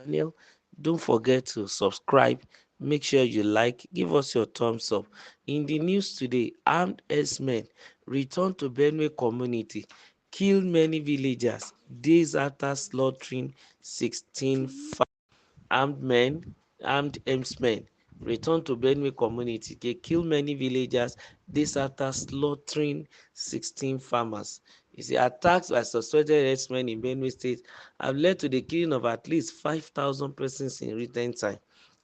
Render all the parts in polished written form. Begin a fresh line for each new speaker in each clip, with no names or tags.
channel. Don't forget to subscribe. Make sure you like. Give us your thumbs up. In the news today, armed herdsmen return to Benue community, kill many villagers days after slaughtering 16 armed men, armed herdsmen return to Benue community. They kill many villagers this after slaughtering 16 farmers. You see, attacks by suspected herdsmen in Benue State have led to the killing of at least 5,000 persons in recent time.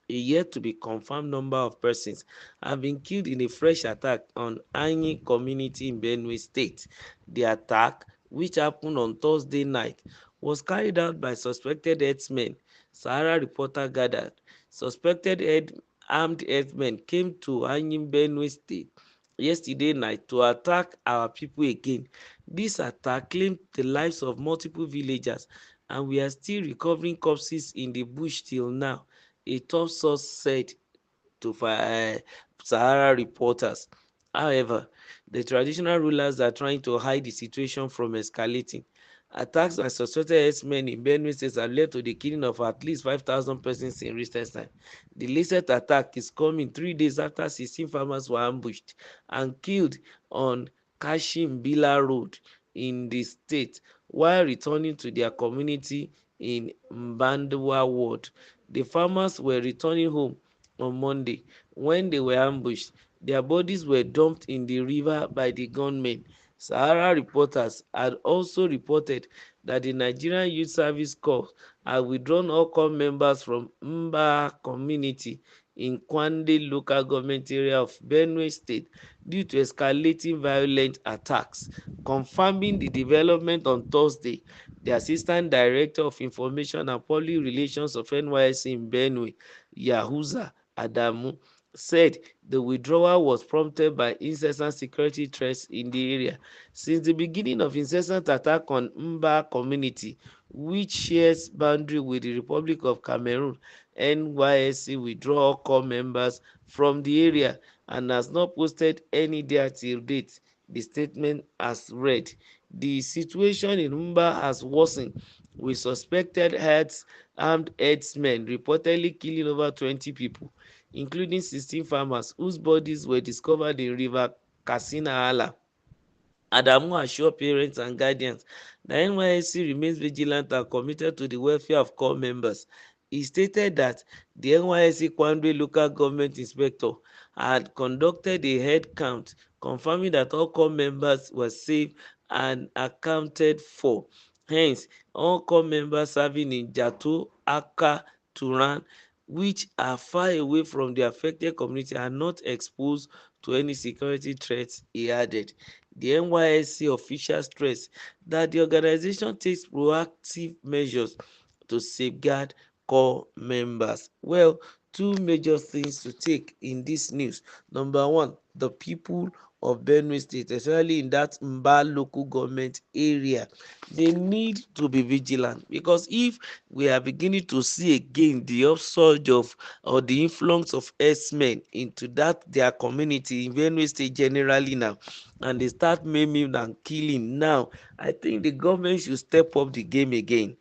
A yet to be confirmed number of persons have been killed in a fresh attack on Anyi community in Benue State. The attack, which happened on Thursday night, was carried out by suspected herdsmen. Sahara reporter gathered. Armed herdsmen came to Anyi, Benue State yesterday night to attack our people again. This attack claimed the lives of multiple villagers, and we are still recovering corpses in the bush till now, a top source said to Sahara reporters. However, the traditional rulers are trying to hide the situation from escalating. Attacks by suspected herdsmen in Benue State have led to the killing of at least 5,000 persons in recent time. The latest attack is coming 3 days after 16 farmers were ambushed and killed on Kashim Bila Road in the state while returning to their community in Mbandwa Ward. The farmers were returning home on Monday when they were ambushed. Their bodies were dumped in the river by the gunmen. Sahara reporters had also reported that the Nigerian Youth Service Corps had withdrawn all corps members from Mba community in Ƙ1LL local government area of Benue State due to escalating violent attacks. Confirming the development on Thursday, the Assistant Director of Information and Public Relations of NYSC in Benue, Yahuza Adamu, said the withdrawal was prompted by incessant security threats in the area. Since the beginning of incessant attack on Mba community, which shares boundary with the Republic of Cameroon, NYSC withdraw all corps members from the area and has not posted any there till date, the statement has read. The situation in Mba has worsened, with suspected armed herdsmen reportedly killing over 20 people, including 16 farmers whose bodies were discovered in River Katsina. Adamu assured parents and guardians that NYSC remains vigilant and committed to the welfare of corps members. He stated that the NYSC Ƙ1LL local government inspector had conducted a head count, confirming that all corps members were safe and accounted for. Hence, all corps members serving in Jato, Aka, Turan, which are far away from the affected community, are not exposed to any security threats, he added. The NYSC officials stressed that the organization takes proactive measures to safeguard core members. Well, two major things to take in this news. Number one, the people of Benue State, especially in that Mba local government area, they need to be vigilant, because if we are beginning to see again the upsurge of or the influx of herdsmen into that their community in Benue State generally now, and they start maiming and killing now, I think the government should step up the game again.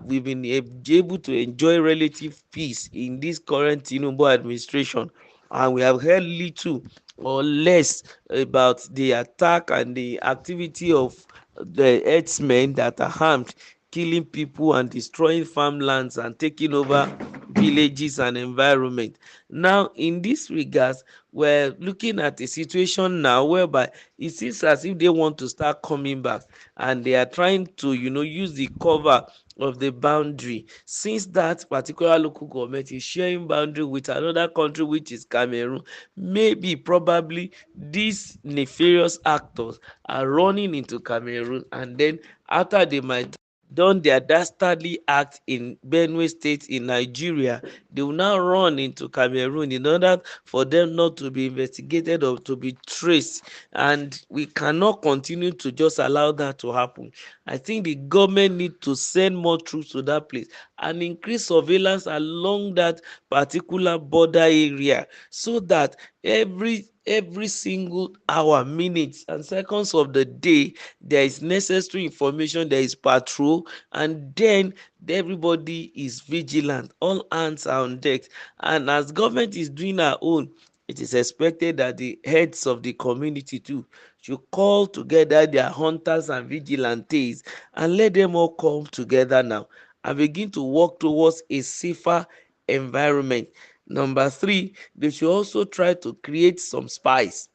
We've been able to enjoy relative peace in this current Tinubu administration, and we have heard little or less about the attack and the activity of the herdsmen that are armed, killing people and destroying farmlands and taking over villages and environment. Now, in this regards, we're looking at a situation now whereby it seems as if they want to start coming back, and they are trying to, use the cover of the boundary, since that particular local government is sharing boundary with another country, which is Cameroon. Maybe probably these nefarious actors are running into Cameroon, and then after they might done their dastardly act in Benue State in Nigeria, they will now run into Cameroon in order for them not to be investigated or to be traced. And we cannot continue to just allow that to happen. I think the government need to send more troops to that place and increase surveillance along that particular border area, so that every every single hour, minutes and seconds of the day there is necessary information, there is patrol, and then everybody is vigilant, all hands are on deck. And as government is doing her own, it is expected that the heads of the community too should call together their hunters and vigilantes and let them all come together now and begin to work towards a safer environment. Number three, they should also try to create some spies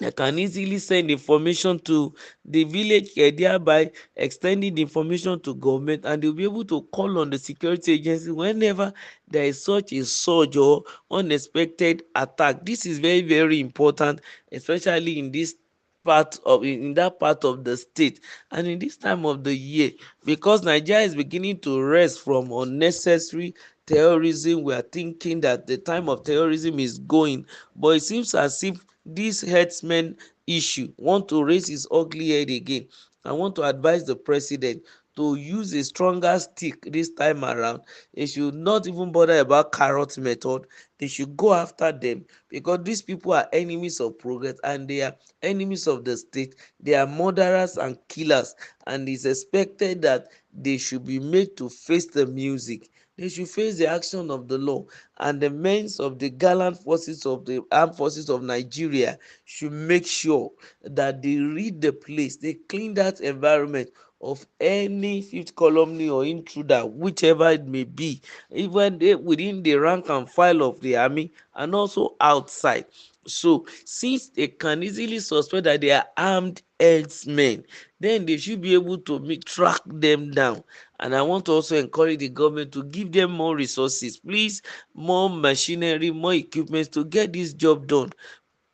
that can easily send information to the village care, thereby extending the information to government, and they'll be able to call on the security agency whenever there is such a surge or unexpected attack. This is very, very important, especially in this part of in that part of the state and in this time of the year, because Nigeria is beginning to rest from unnecessary terrorism. We are thinking that the time of terrorism is going, but it seems as if this herdsmen issue want to raise its ugly head again. I want to advise the president to use a stronger stick this time around. They should not even bother about carrot method. They should go after them, because these people are enemies of progress and they are enemies of the state. They are murderers and killers, and it's expected that they should be made to face the music. They should face the action of the law, and the men of the gallant forces of the armed forces of Nigeria should make sure that they rid the place, they clean that environment of any fifth column or intruder, whichever it may be, even within the rank and file of the army and also outside. So since they can easily suspect that they are armed herdsmen, then they should be able to track them down. And I want to also encourage the government to give them more resources, please, more machinery, more equipment to get this job done,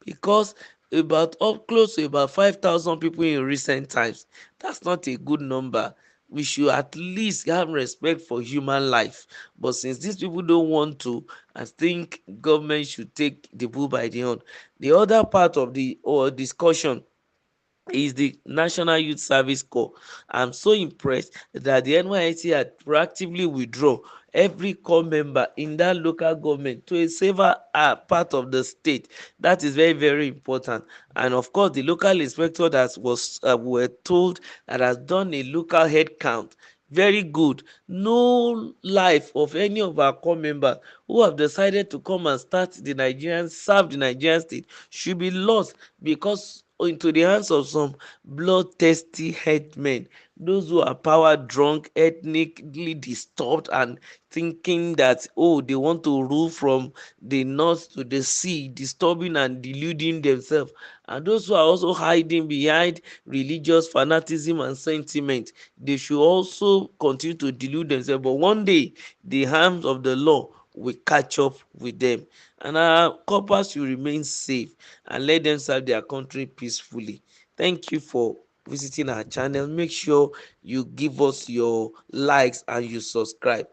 because about up close to about 5,000 people in recent times, that's not a good number. We should at least have respect for human life. But since these people don't want to, I think government should take the bull by the horn. The other part of the discussion is the National Youth Service Corps. I'm so impressed that the NYSC had proactively withdraw every corps member in that local government to a safer part of the state. That is very, very important. And of course, the local inspector that was were told that has done a local head count. Very good. No life of any of our corps members who have decided to come and serve the Nigerian state should be lost because into the hands of some bloodthirsty headmen, those who are power drunk, ethnically disturbed, and thinking that, oh, they want to rule from the north to the sea, disturbing and deluding themselves. And those who are also hiding behind religious fanaticism and sentiment, they should also continue to delude themselves. But one day, the hands of the law will catch up with them, and our corpers should remain safe and let them serve their country peacefully. Thank you for visiting our channel. Make sure you give us your likes and you subscribe.